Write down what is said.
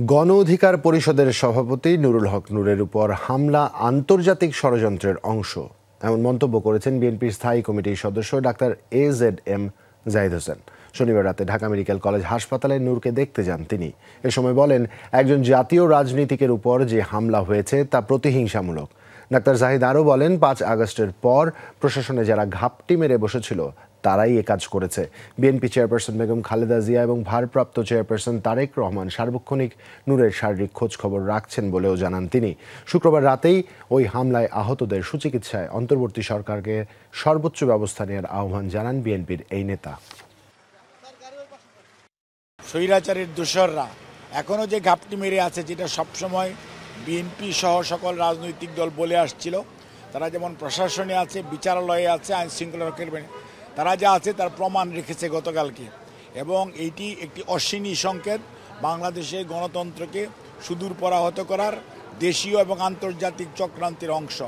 গণ অধিকার পরিষদের সভাপতি নুরুল হক নূরের উপর হামলা আন্তর্জাতিক ষড়যন্ত্রের অংশ, এমন মন্তব্য করেছেন বিএনপির স্থায়ী কমিটির সদস্য ডাক্তার AZM জাহিদ হোসেন। শনিবার রাতে ঢাকা মেডিকেল কলেজ হাসপাতালে নূরকে দেখতে যান তিনি। এ সময় বলেন, একজন জাতীয় রাজনীতিকের উপর যে হামলা হয়েছে তা প্রতিহিংসামূলক। ডাক্তার জাহিদ আরও বলেন, 5 আগস্টের পর প্রশাসনে যারা ঘাপটি মেরে বসেছিল তারাই এ কাজ করেছে। বিএনপি চেয়ারপারসন বেগম খালেদা জিয়া এবং ভারপ্রাপ্ত চেয়ারপারসন তারেক রহমান সার্বক্ষণিক নূরের শারীরিক খোঁজ খবর রাখছেন বলেও জানান তিনি। শুক্রবার রাতেই ওই হামলায় আহতদের সুচিকিৎসায় অন্তর্বর্তী সরকারকে সর্বোচ্চ ব্যবস্থা নেওয়ার আহ্বান জানান বিএনপির এই নেতা। স্বৈরাচারের দোসররা এখনও যে ঘাপটি মেরে আছে, যেটা সবসময় বিএনপি সহ সকল রাজনৈতিক দল বলে আসছিল, তারা যেমন প্রশাসনে আছে, বিচারালয়ে আছে, আইন শৃঙ্খলা রক্ষার তারা যা আছে তার প্রমাণ রেখেছে গতকালকে। এবং এইটি একটি অশ্বিনী সংকেত বাংলাদেশের গণতন্ত্রকে সুদূর পরাহত করার দেশীয় এবং আন্তর্জাতিক চক্রান্তের অংশ।